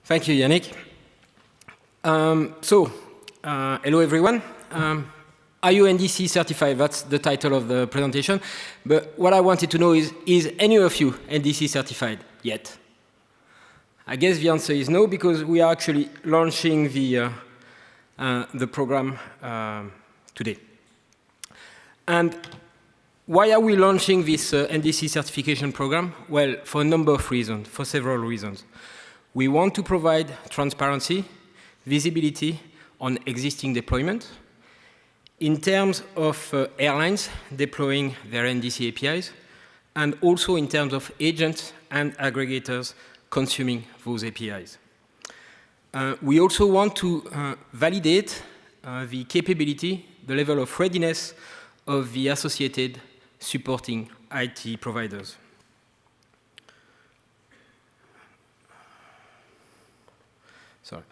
Thank you, Yannick. Hello everyone. Are you NDC certified? That's the title of the presentation. But what I wanted to know is any of you NDC certified yet? I guess the answer is no, because we are actually launching the program today. And why are we launching this NDC certification program? Well, for a number of reasons, for several reasons. We want to provide transparency, visibility on existing deployment. In terms of airlines deploying their NDC APIs, and also in terms of agents and aggregators consuming those APIs. We also want to validate the capability, the level of readiness of the associated supporting IT providers. Sorry.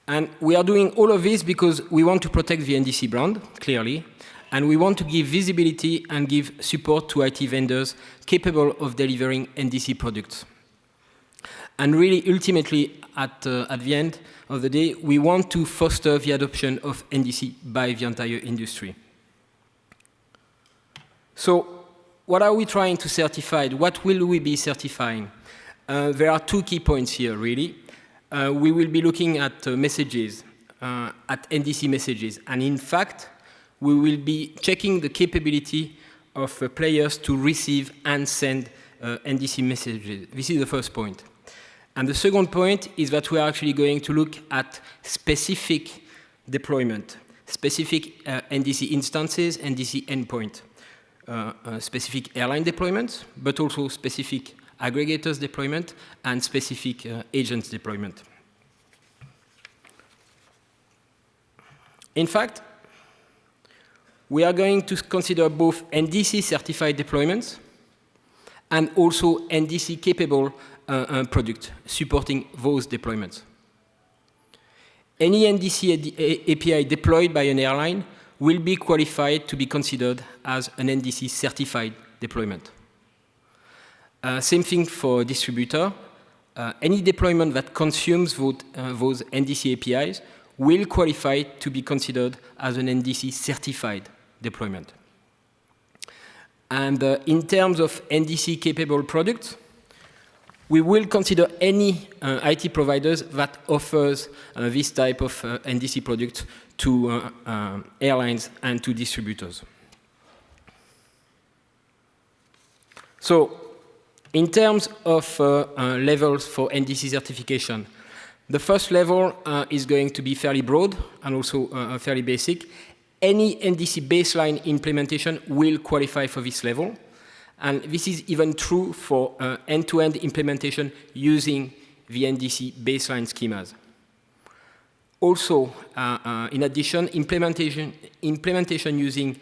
And we are doing all of this because we want to protect the NDC brand, clearly, and we want to give visibility and give support to IT vendors capable of delivering NDC products. And really, ultimately, at the end of the day, we want to foster the adoption of NDC by the entire industry. So what are we trying to certify? What will we be certifying? There are two key points here, really. We will be looking at messages, at NDC messages. And in fact, we will be checking the capability of players to receive and send NDC messages. This is the first point. And the second point is that we are actually going to look at specific deployment, specific NDC instances, NDC endpoint, specific airline deployments, but also specific aggregators deployment and specific agents deployment. In fact, we are going to consider both NDC certified deployments and also NDC capable product supporting those deployments. Any NDC API deployed by an airline will be qualified to be considered as an NDC certified deployment. Same thing for distributor. Any deployment that consumes those NDC APIs will qualify to be considered as an NDC certified deployment. And in terms of NDC capable products, we will consider any IT providers that offers this type of NDC product to airlines and to distributors. So, in terms of levels for NDC certification, the first level is going to be fairly broad and also fairly basic. Any NDC baseline implementation will qualify for this level. And this is even true for end-to-end implementation using the NDC baseline schemas. Also, in addition, implementation using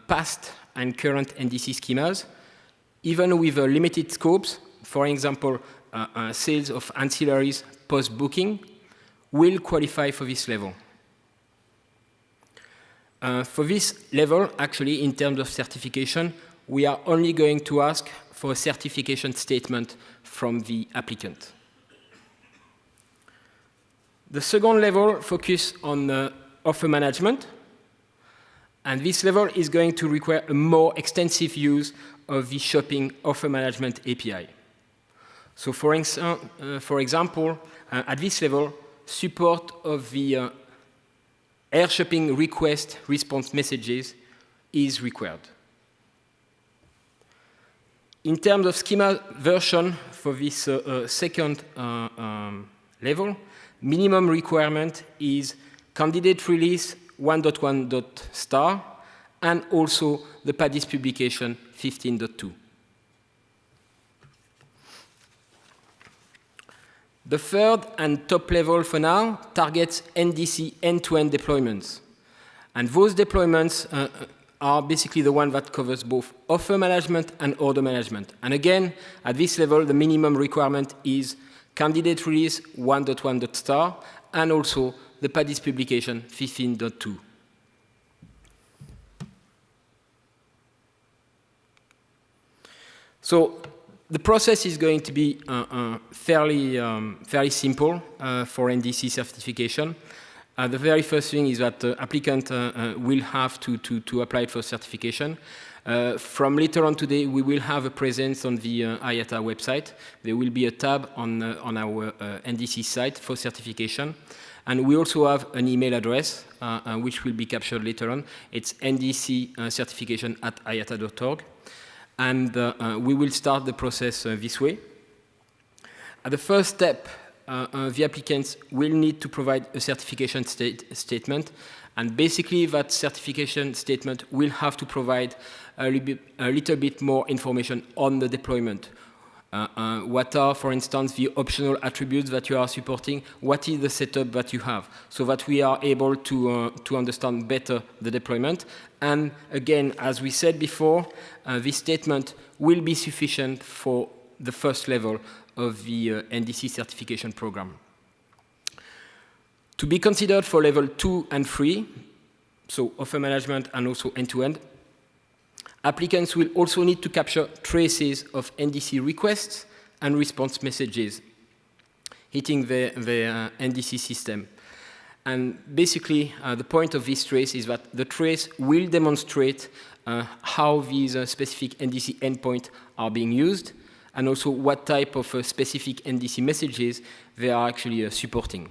past and current NDC schemas, even with limited scopes, for example, sales of ancillaries post-booking, will qualify for this level. For this level, actually, in terms of certification, we are only going to ask for a certification statement from the applicant. The second level focuses on offer management, and this level is going to require a more extensive use of the shopping offer management API. So for example, at this level, support of the air shopping request response messages is required. In terms of schema version for this second level, minimum requirement is candidate release 1.1.* and also the PADIS publication 15.2. The third and top level for now targets NDC end-to-end deployments. And those deployments are basically the one that covers both offer management and order management. And again, at this level, the minimum requirement is candidate release 1.1.* and also the PADIS publication 15.2. So The process is going to be fairly simple for NDC certification. The very first thing is that the applicant will have to apply for certification. From later on today, we will have a presence on the IATA website. There will be a tab on our NDC site for certification. And we also have an email address, which will be captured later on. It's ndccertification@iata.org. And we will start the process this way. At the first step, the applicants will need to provide a certification statement. And basically, that certification statement will have to provide a little bit more information on the deployment. What are, for instance, the optional attributes that you are supporting? What is the setup that you have? So that we are able to understand better the deployment. And again, as we said before, this statement will be sufficient for the first level of the NDC certification program. To be considered for level 2 and 3, so offer management and also end-to-end, applicants will also need to capture traces of NDC requests and response messages hitting the NDC system. And basically, the point of this trace is that the trace will demonstrate how these specific NDC endpoints are being used, and also what type of specific NDC messages they are actually supporting.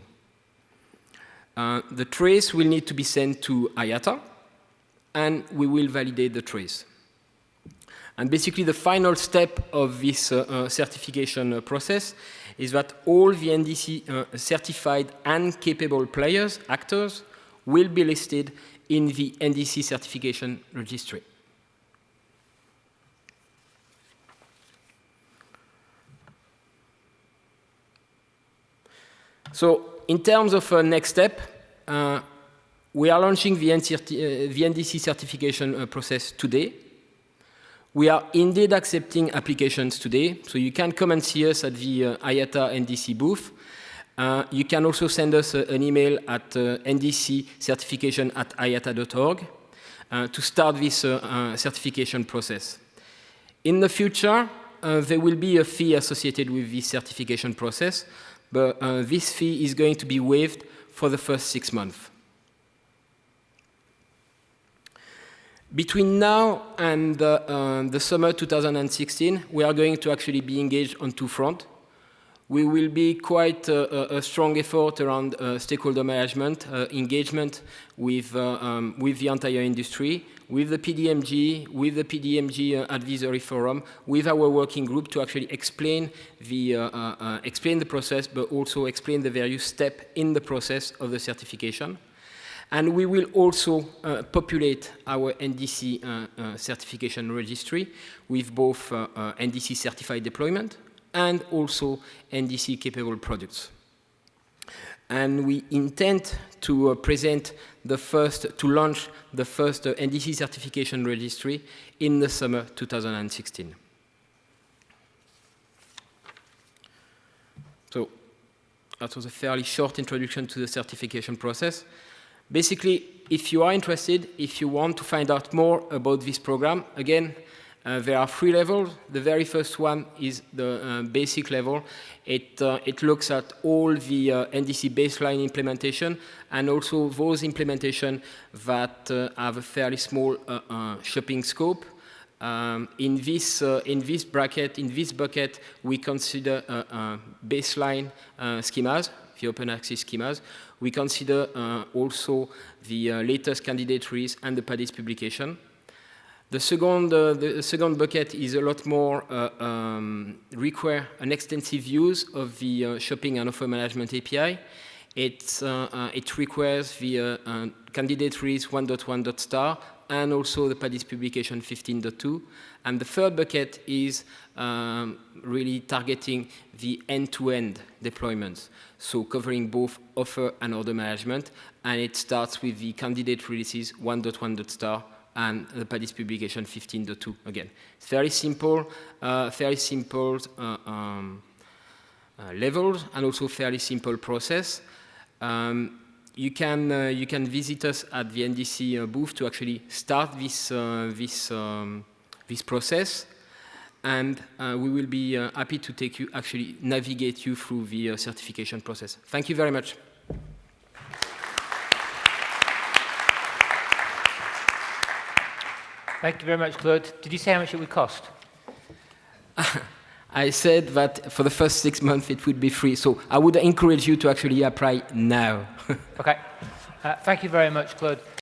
The trace will need to be sent to IATA, and we will validate the trace. And basically, the final step of this certification process is that all the NDC certified and capable players, actors, will be listed in the NDC certification registry. So, in terms of next step, we are launching the NDC certification process today. We are indeed accepting applications today, so you can come and see us at the IATA NDC booth. You can also send us an email at ndccertification@iata.org to start this certification process. In the future, there will be a fee associated with this certification process, but this fee is going to be waived for the first 6 months. Between now and the summer 2016, we are going to actually be engaged on 2 fronts. We will be quite a strong effort around stakeholder management, engagement with the entire industry, with the PDMG, with the PDMG Advisory Forum, with our working group to actually explain the process, but also explain the various steps in the process of the certification. And we will also populate our NDC certification registry with both NDC certified deployment and also NDC capable products. And we intend to launch the first NDC certification registry in the summer 2016. So that was a fairly short introduction to the certification process. Basically, if you are interested, if you want to find out more about this program, again, there are 3 levels. The very first one is the basic level. It looks at all the NDC baseline implementation and also those implementations that have a fairly small shopping scope. In this bucket, we consider baseline schemas, the open access schemas. We consider also the latest candidate trees and the PADIS publication. The second bucket is a lot more require an extensive use of the shopping and offer management API. It requires the candidate trees 1.1.star and also the PADIS publication 15.2. And the third bucket is really targeting the end-to-end deployments, so covering both offer and order management. And it starts with the candidate releases 1.1.star and the PADIS publication 15.2 again. It's very simple levels and also fairly simple process. You can visit us at the NDC booth to actually start this process. and we will be happy to navigate you through the certification process. Thank you very much. Thank you very much, Claude. Did you say how much it would cost? I said that for the first 6 months it would be free, so I would encourage you to actually apply now. Okay. Thank you very much, Claude.